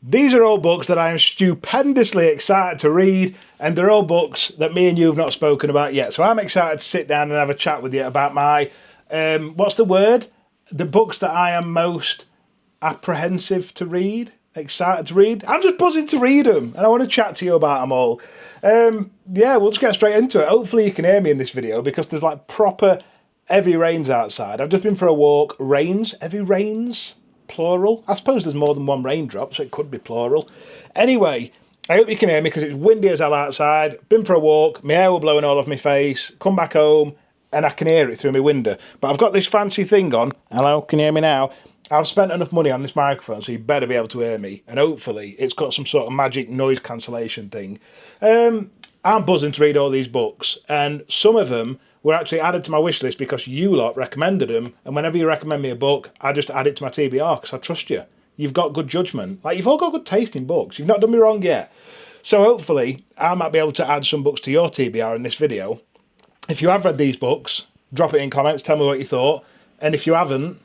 These are all books that I am stupendously excited to read, and they're all books that me and you have not spoken about yet. So I'm excited to sit down and have a chat with you about my, what's the word? The books that I am most apprehensive to read, excited to read. I'm just buzzing to read them, and I want to chat to you about them all. Yeah, we'll just get straight into it. Hopefully you can hear me in this video because there's like proper heavy rains outside. I've just been for a walk. Rains? Heavy rains? Plural? I suppose there's more than one raindrop, so it could be plural. Anyway, I hope you can hear me because it's windy as hell outside. Been for a walk, my hair was blowing all off my face, come back home, and I can hear it through my window. But I've got this fancy thing on. Hello, can you hear me now? I've spent enough money on this microphone, so you better be able to hear me. And hopefully it's got some sort of magic noise cancellation thing. I'm buzzing to read all these books, and some of them were actually added to my wish list because you lot recommended them. And whenever you recommend me a book, I just add it to my TBR because I trust you. You've got good judgment. Like, you've all got good taste in books. You've not done me wrong yet. So hopefully I might be able to add some books to your TBR in this video. If you have read these books, drop it in comments, tell me what you thought. And if you haven't,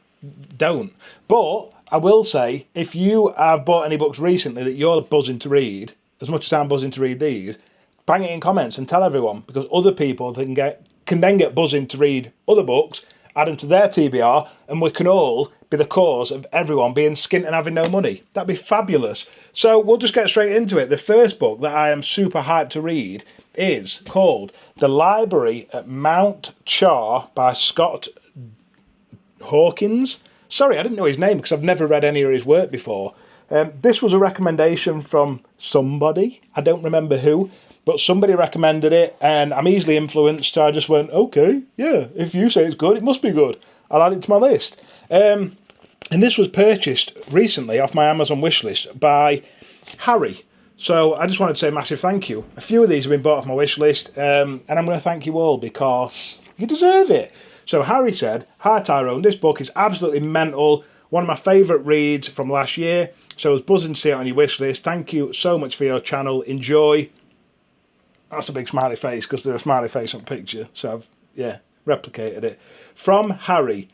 don't. But I will say, if you have bought any books recently that you're buzzing to read, as much as I'm buzzing to read these, bang it in comments and tell everyone, because other people can then get buzzing to read other books, add them to their TBR, and we can all be the cause of everyone being skint and having no money. That'd be fabulous. So we'll just get straight into it. The first book that I am super hyped to read is called The Library at Mount Char by Scott Hawkins. Sorry, I didn't know his name because I've never read any of his work before. This was a recommendation from somebody. I don't remember who, but somebody recommended it, and I'm easily influenced, so I just went, okay, yeah, if you say it's good, it must be good. I'll add it to my list. And this was purchased recently off my Amazon wishlist by Harry. So I just wanted to say a massive thank you. A few of these have been bought off my wishlist, and I'm going to thank you all because you deserve it. So Harry said, "Hi Tyrone, this book is absolutely mental. One of my favourite reads from last year. So I was buzzing to see it on your wishlist. Thank you so much for your channel. Enjoy." That's a big smiley face because there's a smiley face on the picture. So I've, yeah, replicated it. From Harry.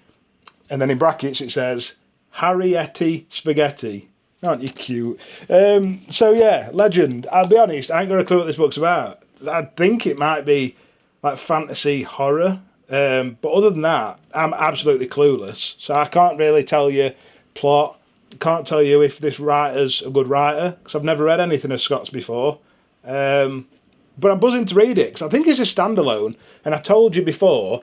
And then in brackets it says, Harriette Spaghetti. Aren't you cute? So yeah, legend. I'll be honest, I ain't got a clue what this book's about. I think it might be like fantasy horror. But other than that, I'm absolutely clueless. So I can't really tell you plot. Can't tell you if this writer's a good writer because I've never read anything of Scott's before. But I'm buzzing to read it because I think it's a standalone. And I told you before,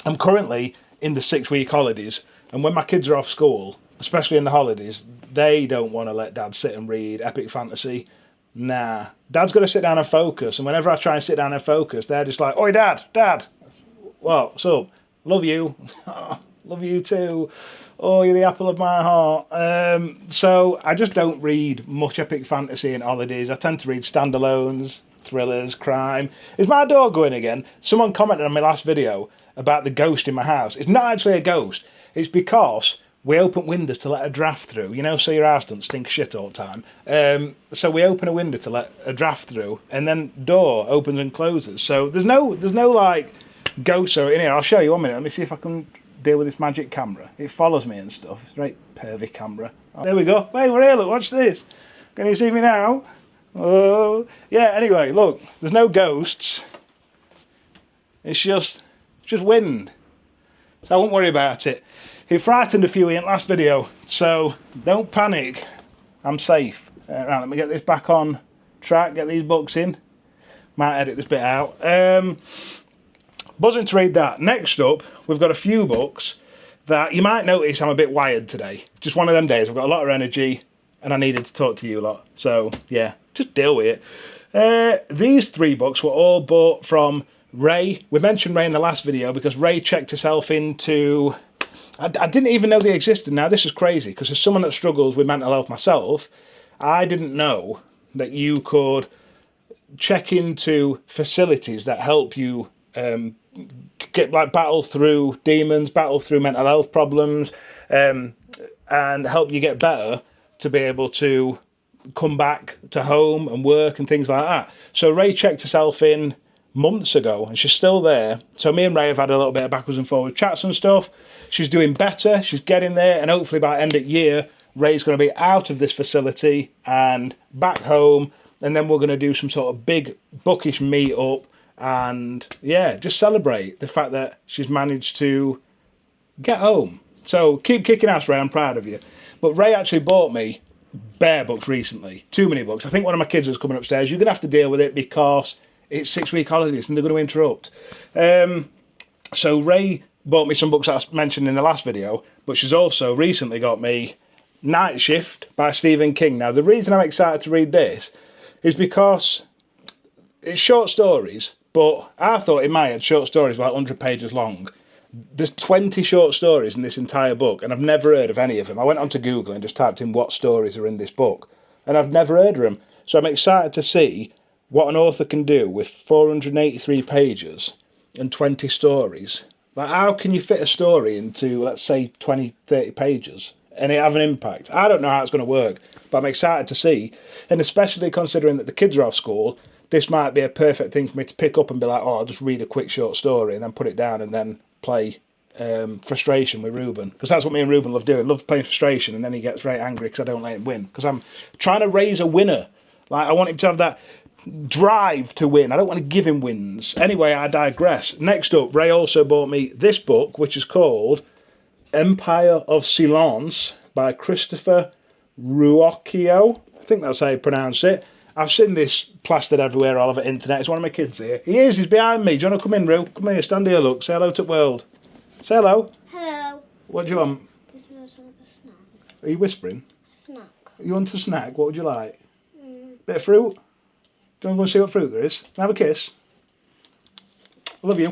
I'm currently in the 6-week holidays. And when my kids are off school, especially in the holidays, they don't want to let Dad sit and read epic fantasy. Nah. Dad's got to sit down and focus. And whenever I try and sit down and focus, they're just like, "Oi, Dad. What's up? Love you. Love you too. Oh, you're the apple of my heart." So I just don't read much epic fantasy in holidays. I tend to read standalones, thrillers, crime. Is my door going again? Someone commented on my last video about the ghost in my house. It's not actually a ghost. It's because we open windows to let a draft through, you know, so your house doesn't stink shit all the time. So we open a window to let a draft through, and then door opens and closes. So there's no like ghosts in here. I'll show you 1 minute. Let me see if I can deal with this magic camera. It follows me and stuff. It's a very pervy camera. Oh, there we go. Hey, we're here. Look, watch this. Can you see me now? Oh, yeah. Anyway, look. There's no ghosts. It's just wind. So I won't worry about it. It frightened a few in the last video, so don't panic. I'm safe. Right, let me get this back on track. Get these books in. Might edit this bit out. Buzzing to read that. Next up, we've got a few books that you might notice I'm a bit wired today. Just one of them days. I've got a lot of energy and I needed to talk to you a lot. So yeah, just deal with it. These 3 books were all bought from Ray. We mentioned Ray in the last video because Ray checked herself into... I didn't even know they existed. Now this is crazy because as someone that struggles with mental health myself, I didn't know that you could check into facilities that help you get like battle through demons, battle through mental health problems, and help you get better to be able to come back to home and work and things like that. So Ray checked herself in months ago and she's still there. So me and Ray have had a little bit of backwards and forwards chats and stuff. She's doing better, she's getting there, and hopefully by end of year Ray's going to be out of this facility and back home, and then we're going to do some sort of big bookish meet up and, yeah, just celebrate the fact that she's managed to get home. So keep kicking ass, Ray. I'm proud of you. But Ray actually bought me bare books recently. Too many books. I think one of my kids is coming upstairs. You're going to have to deal with it because it's 6-week holidays and they're going to interrupt. So Ray bought me some books that I mentioned in the last video, but she's also recently got me Night Shift by Stephen King. Now, the reason I'm excited to read this is because it's short stories, but I thought in my head short stories were like 100 pages long. There's 20 short stories in this entire book, and I've never heard of any of them. I went onto Google and just typed in what stories are in this book, and I've never heard of them. So I'm excited to see what an author can do with 483 pages and 20 stories. Like, how can you fit a story into, let's say, 20, 30 pages and it have an impact? I don't know how it's going to work, but I'm excited to see. And especially considering that the kids are off school, this might be a perfect thing for me to pick up and be like, oh, I'll just read a quick short story and then put it down and then play Frustration with Ruben, because that's what me and Ruben love doing. Love playing Frustration, and then he gets very angry because I don't let him win, because I'm trying to raise a winner. Like, I want him to have that drive to win. I don't want to give him wins. Anyway, I digress. Next up, Ray also bought me this book, which is called Empire of Silence by Christopher Ruocchio. I think that's how you pronounce it. I've seen this plastered everywhere all over the internet. It's one of my kids here. He's behind me. Do you want to come in, Ru? Come here, stand here, look. Say hello to the world. Say hello. Hello. What do you want? This smells like a snack. Are you whispering? A snack. You want a snack? What would you like? Bit of fruit? Do you want to go and see what fruit there is? Can I have a kiss? I love you.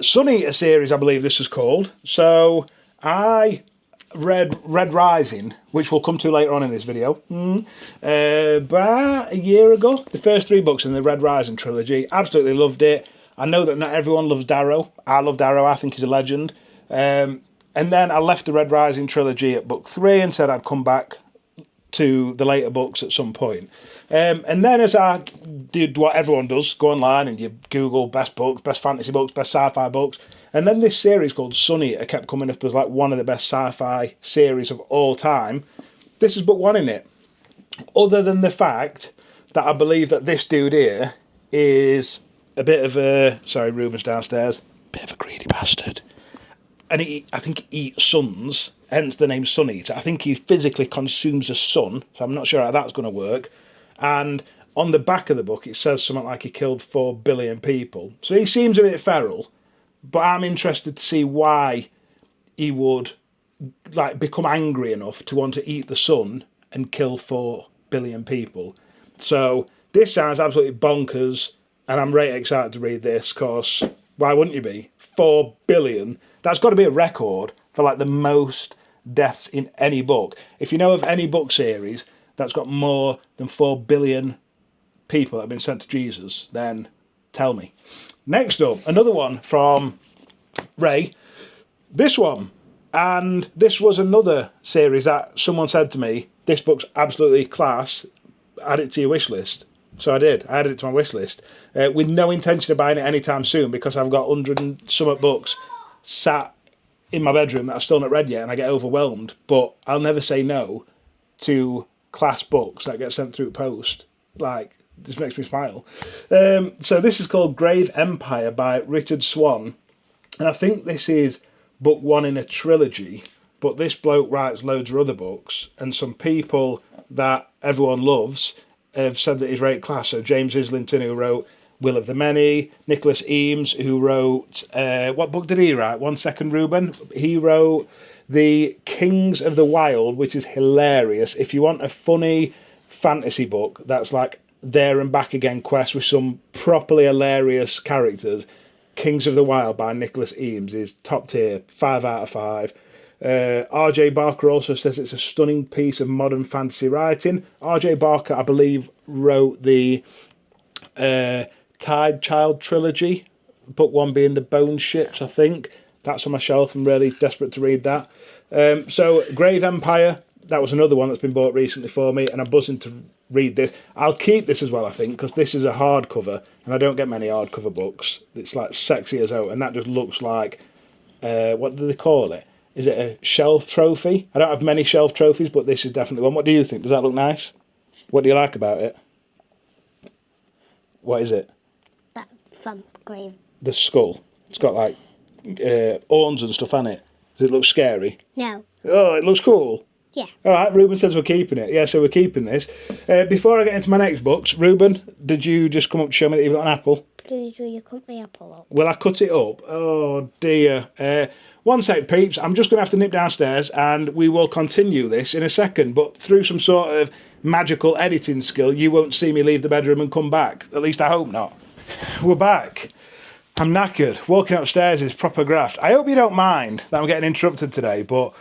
Sun Eater series, I believe this is called. So I read Red Rising, which we'll come to later on in this video, about a year ago. The first 3 books in the Red Rising trilogy. Absolutely loved it. I know that not everyone loves Darrow. I love Darrow. I think he's a legend. And then I left the Red Rising trilogy at book 3 and said I'd come back to the later books at some point. And then as I did what everyone does, go online and you Google best books, best fantasy books, best sci-fi books. And then this series called Sun Eater kept coming up as like one of the best sci-fi series of all time. This is book 1 in it. Other than the fact that I believe that this dude here is a bit of a... Sorry, Ruben's downstairs. Bit of a greedy bastard. And I think he eats suns, hence the name Sun Eater. I think he physically consumes a sun, so I'm not sure how that's going to work. And on the back of the book, it says something like he killed 4 billion people. So he seems a bit feral, but I'm interested to see why he would like become angry enough to want to eat the sun and kill 4 billion people. So this sounds absolutely bonkers, and I'm really excited to read this, because why wouldn't you be? 4 billion. That's got to be a record for like the most deaths in any book. If you know of any book series that's got more than 4 billion people that have been sent to Jesus, then tell me. Next up, another one from Ray. This one. And this was another series that someone said to me, this book's absolutely class, add it to your wish list. So I did. I added it to my wish list with no intention of buying it anytime soon, because I've got 100 and something books sat in my bedroom that I've still not read yet, and I get overwhelmed. But I'll never say no to class books that get sent through post. Like, this makes me smile. So this is called Grave Empire by Richard Swan, and I think this is book 1 in a trilogy. But this bloke writes loads of other books, and some people that everyone loves have said that he's very class. So James Islington, who wrote Will of the Many, Nicholas Eames, who wrote what book did he write? 1 second, Ruben. He wrote The Kings of the Wild, which is hilarious. If you want a funny fantasy book that's like there and back again quest with some properly hilarious characters, Kings of the Wild by Nicholas Eames is top tier, 5 out of 5. R.J. Barker also says it's a stunning piece of modern fantasy writing. R.J. Barker, I believe, wrote the Tide Child trilogy, book 1 being The Bone Ships, I think. That's on my shelf. I'm really desperate to read that. So Grave Empire, that was another one that's been bought recently for me, and I'm buzzing to read this. I'll keep this as well, I think, because this is a hardcover, and I don't get many hardcover books. It's like sexy as hell, and that just looks like, what do they call it? Is it a shelf trophy? I don't have many shelf trophies, but this is definitely one. What do you think? Does that look nice? What do you like about it? What is it? That thumb grave. The skull. It's got like horns and stuff on it. Does it look scary? No. Oh, it looks cool. Yeah. All right, Ruben says we're keeping it. Yeah, so we're keeping this. Before I get into my next books, Ruben, did you just come up to show me that you've got an apple? Please, will you cut my apple up? Will I cut it up? Oh, dear. One sec, peeps. I'm just going to have to nip downstairs and we will continue this in a second. But through some sort of magical editing skill, you won't see me leave the bedroom and come back. At least I hope not. We're back. I'm knackered. Walking upstairs is proper graft. I hope you don't mind that I'm getting interrupted today, but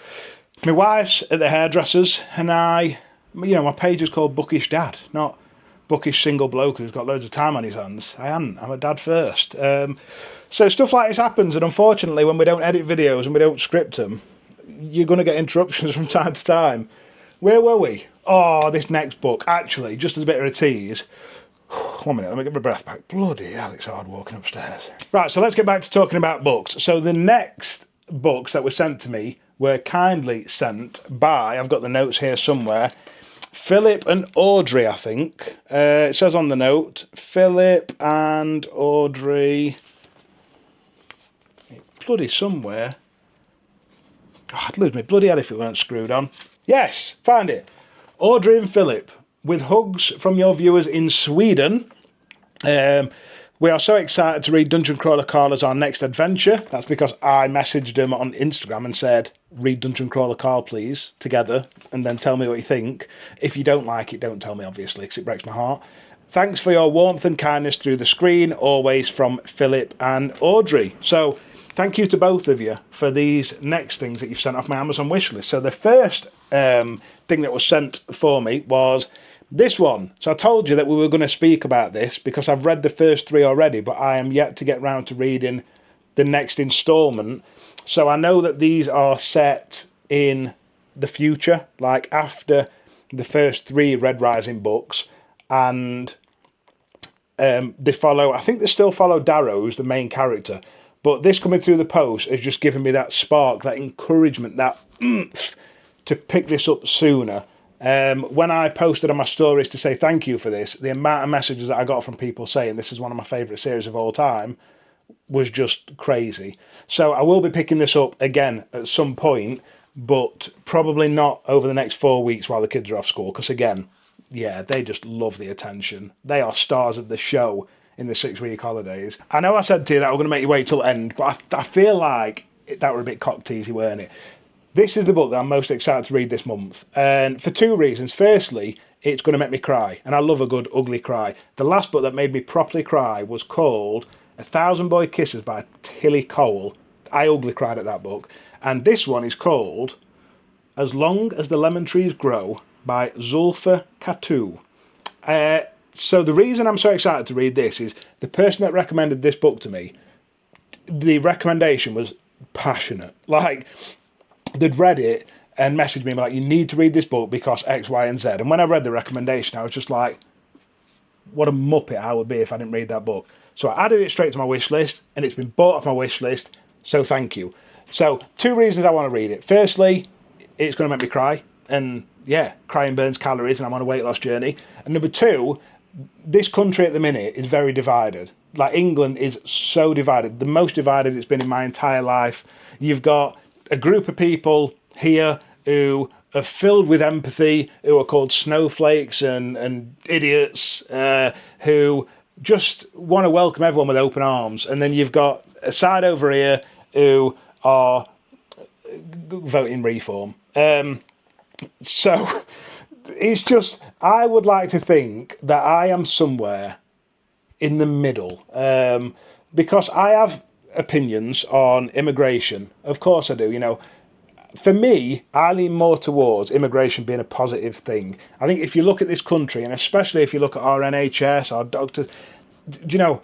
my wife's at the hairdresser's and my page is called Bookish Dad, not Bookish Single Bloke who's got loads of time on his hands. I'm a dad first. So stuff like this happens, and unfortunately when we don't edit videos and we don't script them, you're going to get interruptions from time to time. Where were we? Oh, this next book. Actually, just as a bit of a tease. 1 minute, let me get my breath back. Bloody hell, it's hard walking upstairs. Right, so let's get back to talking about books. So the next books that were sent to me were kindly sent by, I've got the notes here somewhere, Philip and Audrey, I think. It says on the note, Philip and Audrey. Bloody somewhere. Oh, I'd lose my bloody head if it weren't screwed on. Yes, found it. Audrey and Philip, with hugs from your viewers in Sweden. We are so excited to read Dungeon Crawler Carl as our next adventure. That's because I messaged him on Instagram and said, read Dungeon Crawler Carl, please, together, and then tell me what you think. If you don't like it, don't tell me, obviously, because it breaks my heart. Thanks for your warmth and kindness through the screen, always from Philip and Audrey. So, thank you to both of you for these next things that you've sent off my Amazon wishlist. So the first thing that was sent for me was this one. So I told you that we were going to speak about this because I've read the first 3 already, but I am yet to get round to reading the next instalment. So I know that these are set in the future, like after the first 3 Red Rising books, and they follow, I think they still follow Darrow, who's the main character, but this coming through the post has just given me that spark, that encouragement, that oomph to pick this up sooner. When I posted on my stories to say thank you for this, the amount of messages that I got from people saying this is one of my favourite series of all time was just crazy. So I will be picking this up again at some point, but probably not over the next 4 weeks while the kids are off school, because again, yeah, they just love the attention. They are stars of the show in the 6-week holidays. I know I said to you that we're going to make you wait till end, but I feel like that were a bit cock-teasy, weren't it? This is the book that I'm most excited to read this month, and for 2 reasons. Firstly, it's going to make me cry, and I love a good ugly cry. The last book that made me properly cry was called 1,000 Boy Kisses by Tilly Cole. I ugly cried at that book. And this one is called As Long as the Lemon Trees Grow by Zulfa Katu. So the reason I'm so excited to read this is the person that recommended this book to me, the recommendation was passionate. Like, they'd read it and messaged me like, you need to read this book because X, Y, and Z. And when I read the recommendation, I was just like, what a muppet I would be if I didn't read that book. So I added it straight to my wish list, and it's been bought off my wish list, so thank you. So 2 reasons I want to read it. Firstly, it's going to make me cry, and yeah, crying burns calories, and I'm on a weight loss journey. And number 2, this country at the minute is very divided. Like, England is so divided, the most divided it's been in my entire life. You've got a group of people here who are filled with empathy, who are called snowflakes and idiots, who just want to welcome everyone with open arms. And then you've got a side over here who are voting reform. So it's just, I would like to think that I am somewhere in the middle, because I have opinions on immigration. Of course I do, you know. For me, I lean more towards immigration being a positive thing. I think if you look at this country, and especially if you look at our NHS, our doctors, you know,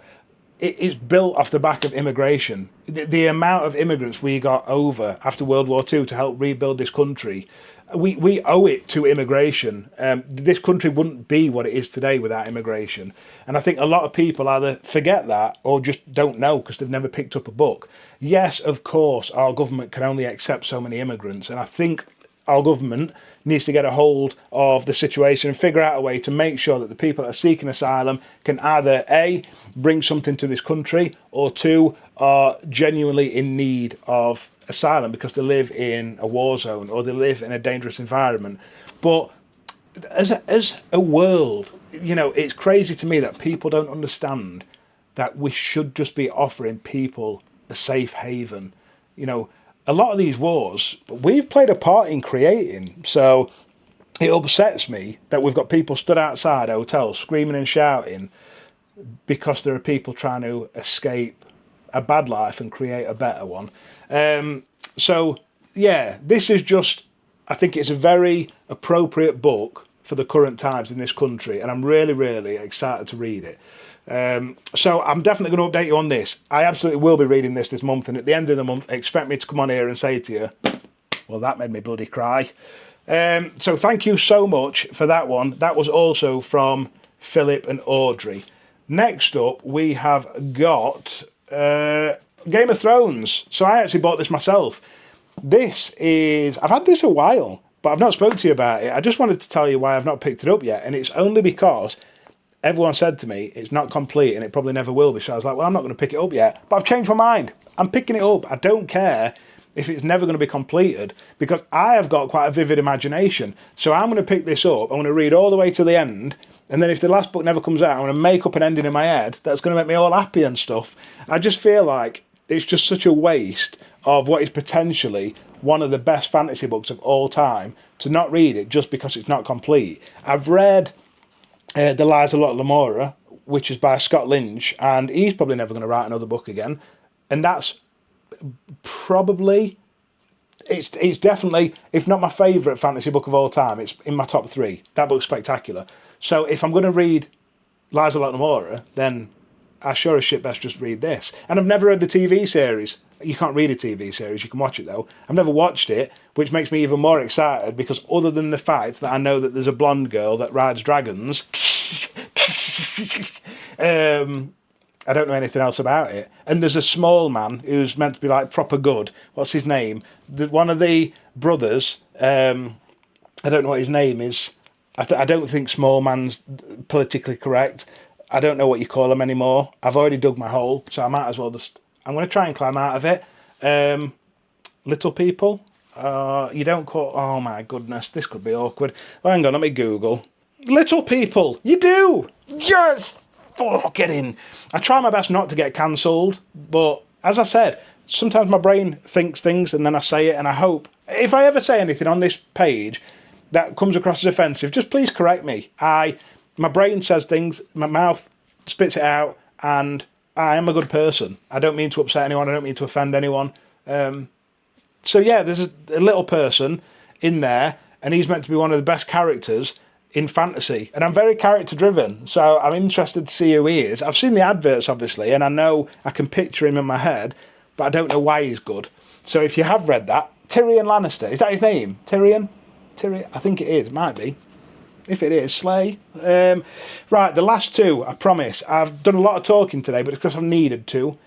it's built off the back of immigration. The amount of immigrants we got over after World War II to help rebuild this country, we owe it to immigration. This country wouldn't be what it is today without immigration. And I think a lot of people either forget that or just don't know because they've never picked up a book. Yes, of course, our government can only accept so many immigrants. And I think our government needs to get a hold of the situation and figure out a way to make sure that the people that are seeking asylum can either A, bring something to this country, or two, are genuinely in need of asylum because they live in a war zone or they live in a dangerous environment. But as a world, you know, it's crazy to me that people don't understand that we should just be offering people a safe haven. You know, a lot of these wars we've played a part in creating, so it upsets me that we've got people stood outside hotels screaming and shouting because there are people trying to escape a bad life and create a better one. So yeah, this is just, I think it's a very appropriate book for the current times in this country, and I'm really, really excited to read it. So I'm definitely going to update you on this. I absolutely will be reading this month, and at the end of the month, expect me to come on here and say to you, well, that made me bloody cry. So thank you so much for that one. That was also from Philip and Audrey. Next up, we have got Game of Thrones. So I actually bought this myself. I've had this a while, but I've not spoken to you about it. I just wanted to tell you why I've not picked it up yet, and it's only because everyone said to me it's not complete and it probably never will be. So I was like, well, I'm not going to pick it up yet. But I've changed my mind. I'm picking it up. I don't care if it's never going to be completed because I have got quite a vivid imagination. So I'm going to pick this up. I'm going to read all the way to the end. And then if the last book never comes out, I'm going to make up an ending in my head that's going to make me all happy and stuff. I just feel like it's just such a waste of what is potentially one of the best fantasy books of all time to not read it just because it's not complete. I've read The Lies of Lamora, which is by Scott Lynch, and he's probably never going to write another book again. And that's probably, it's definitely, if not my favourite fantasy book of all time, it's in my top 3. That book's spectacular. So if I'm going to read Lies of Lamora, then I sure as shit best just read this. And I've never read the TV series. You can't read a TV series, you can watch it though. I've never watched it, which makes me even more excited because other than the fact that I know that there's a blonde girl that rides dragons, I don't know anything else about it. And there's a small man who's meant to be like proper good. What's his name? One of the brothers, I don't know what his name is. I don't think small man's politically correct. I don't know what you call them anymore. I've already dug my hole, so I might as well just... I'm going to try and climb out of it. Little people. You don't call... Oh my goodness, this could be awkward. Oh, hang on, let me Google. Little people. You do. Yes. Fuck, get in. I try my best not to get cancelled, but as I said, sometimes my brain thinks things and then I say it, and I hope if I ever say anything on this page that comes across as offensive, just please correct me. My brain says things, my mouth spits it out, and I am a good person. I don't mean to upset anyone. I don't mean to offend anyone. So yeah, there's a little person in there, and he's meant to be one of the best characters in fantasy. And I'm very character driven, so I'm interested to see who he is. I've seen the adverts, obviously, and I know I can picture him in my head, but I don't know why he's good. So if you have read that, Tyrion Lannister, is that his name? Tyrion? I think it is. It might be. If it is, slay. Right, the last two, I promise. I've done a lot of talking today, but it's because I've needed to.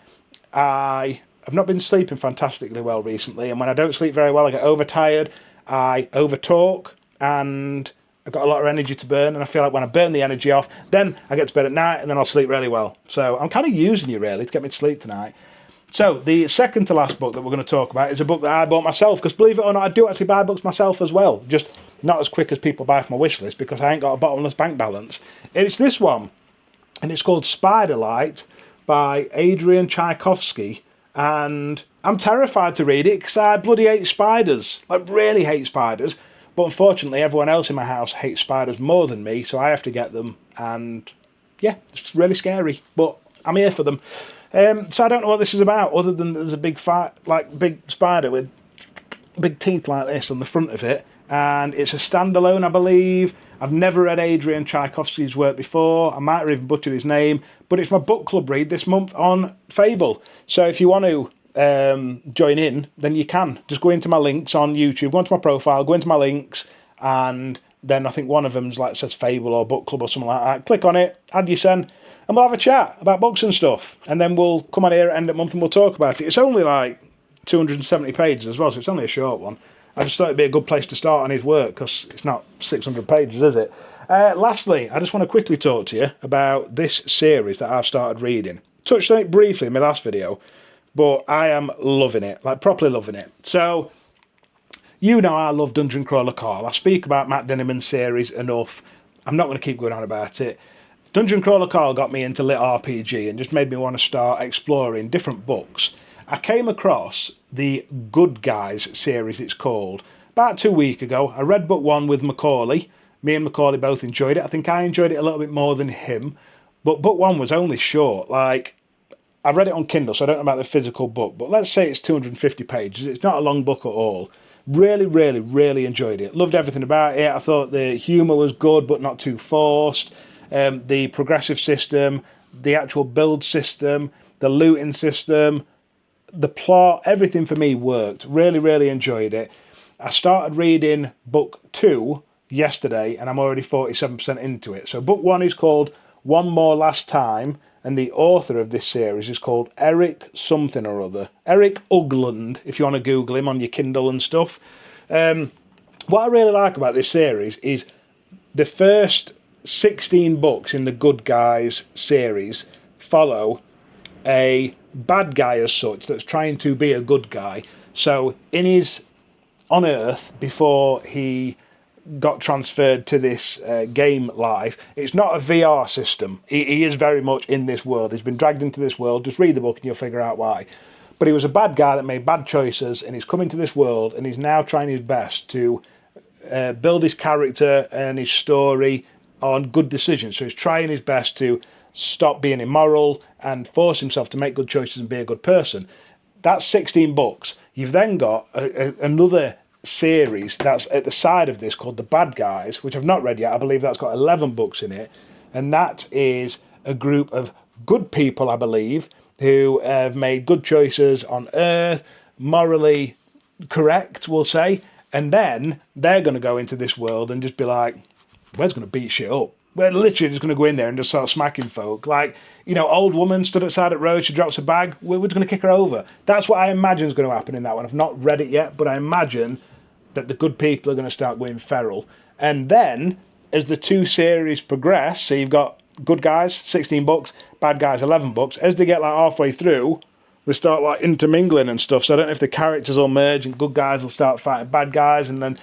I have not been sleeping fantastically well recently, and when I don't sleep very well, I get overtired, I overtalk, and I've got a lot of energy to burn, and I feel like when I burn the energy off, then I get to bed at night, and then I'll sleep really well. So I'm kind of using you, really, to get me to sleep tonight. So the second to last book that we're going to talk about is a book that I bought myself, because believe it or not, I do actually buy books myself as well, just not as quick as people buy from my wish list, because I ain't got a bottomless bank balance. It's this one, and it's called Spiderlight by Adrian Tchaikovsky, and I'm terrified to read it because I bloody hate spiders, like really hate spiders, but unfortunately everyone else in my house hates spiders more than me, so I have to get them, and yeah, it's really scary, but I'm here for them. So I don't know what this is about, other than there's a big spider with big teeth like this on the front of it, and it's a standalone, I believe. I've never read Adrian Tchaikovsky's work before. I might have even butchered his name, but it's my book club read this month on Fable. So if you want to join in, then you can. Just go into my links on YouTube, go into my profile, go into my links, and then I think one of them's like says Fable or book club or something like that. Click on it, add your send, and we'll have a chat about books and stuff. And then we'll come on here at end of month and we'll talk about it. It's only like 270 pages as well, so it's only a short one. I just thought it'd be a good place to start on his work because it's not 600 pages, is it? Lastly, I just want to quickly talk to you about this series that I've started reading. Touched on it briefly in my last video, but I am loving it, like properly loving it. So, you know I love Dungeon Crawler Call. I speak about Matt Dinniman's series enough. I'm not going to keep going on about it. Dungeon Crawler Call got me into lit RPG and just made me want to start exploring different books. I came across the Good Guys series, it's called, about 2 weeks ago. I read book 1 with Macaulay. Me and Macaulay both enjoyed it. I think I enjoyed it a little bit more than him. But book 1 was only short. Like, I read it on Kindle, so I don't know about the physical book. But let's say it's 250 pages. It's not a long book at all. Really, really, really enjoyed it. Loved everything about it. I thought the humour was good, but not too forced. The progressive system, the actual build system, the looting system, the plot, everything for me worked. Really, really enjoyed it. I started reading book 2 yesterday and I'm already 47% into it. So book 1 is called One More Last Time, and the author of this series is called Eric something or other. Eric Ugland, if you want to Google him on your Kindle and stuff. What I really like about this series is the first 16 books in the Good Guys series follow a bad guy as such that's trying to be a good guy. So in his on Earth, before he got transferred to this game life, it's not a VR system. He is very much in this world. He's been dragged into this world. Just read the book and you'll figure out why. But he was a bad guy that made bad choices, and he's come into this world and he's now trying his best to build his character and his story on good decisions. So he's trying his best to stop being immoral and force himself to make good choices and be a good person. That's 16 books. You've then got another series that's at the side of this called The Bad Guys, which I've not read yet. I believe that's got 11 books in it. And that is a group of good people, I believe, who have made good choices on Earth, morally correct, we'll say. And then they're going to go into this world and just be like, we're just going to beat shit up. We're literally just going to go in there and just start smacking folk. Like, you know, old woman stood outside at road, she drops a bag, we're just going to kick her over. That's what I imagine is going to happen in that one. I've not read it yet, but I imagine that the good people are going to start going feral. And then, as the two series progress, so you've got Good Guys, 16 books, Bad Guys, 11 books, as they get like halfway through, they start like intermingling and stuff. So I don't know if the characters will merge and good guys will start fighting bad guys, and then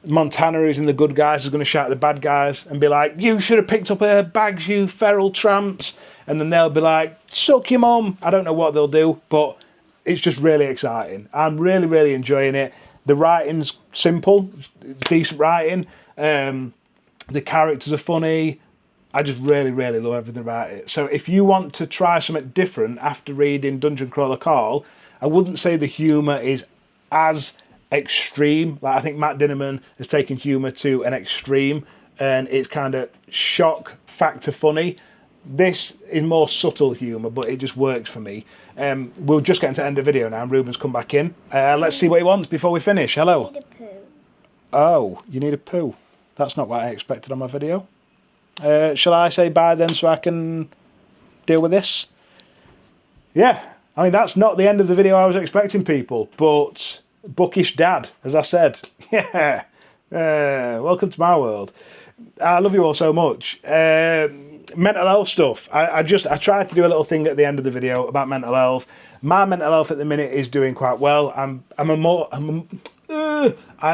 Montana, who's in the good guys, is going to shout at the bad guys and be like, you should have picked up her bags, you feral tramps. And then they'll be like, suck your mum. I don't know what they'll do, but it's just really exciting. I'm really, really enjoying it. The writing's simple, decent writing. The characters are funny. I just really, really love everything about it. So if you want to try something different after reading Dungeon Crawler Call, I wouldn't say the humour is as extreme. Like, I think Matt Dinniman has taken humour to an extreme, and it's kind of shock factor funny. This is more subtle humour, but it just works for me. We'll just get into the end of the video now, and Ruben's come back in. Let's see what he wants before we finish. Hello. I need a poo. Oh, you need a poo. That's not what I expected on my video. Shall I say bye then so I can deal with this? Yeah, I mean, that's not the end of the video I was expecting, people, but bookish dad, as I said. Yeah, welcome to my world. I love you all so much. Mental health stuff. I tried to do a little thing at the end of the video about mental health. My mental health at the minute is doing quite well. I'm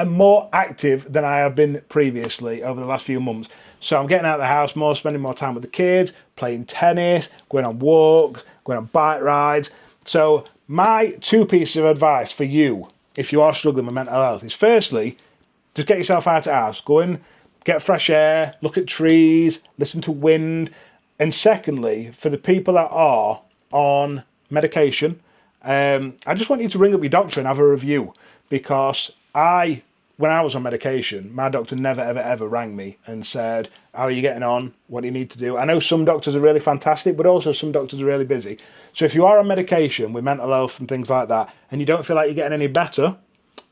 more active than I have been previously over the last few months. So I'm getting out of the house more, spending more time with the kids, playing tennis, going on walks, going on bike rides. So my 2 pieces of advice for you, if you are struggling with mental health, is firstly, just get yourself out of the house. Go and get fresh air, look at trees, listen to wind. And secondly, for the people that are on medication, I just want you to ring up your doctor and have a review, because I when I was on medication, my doctor never, ever, ever rang me and said, how are you getting on? What do you need to do? I know some doctors are really fantastic, but also some doctors are really busy. So if you are on medication with mental health and things like that, and you don't feel like you're getting any better,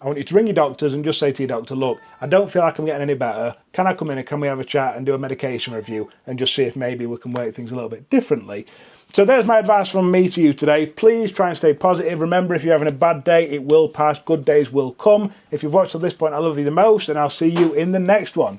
I want you to ring your doctors and just say to your doctor, look, I don't feel like I'm getting any better. Can I come in and can we have a chat and do a medication review and just see if maybe we can work things a little bit differently? So there's my advice from me to you today. Please try and stay positive. Remember, if you're having a bad day, it will pass. Good days will come. If you've watched to this point, I love you the most, and I'll see you in the next one.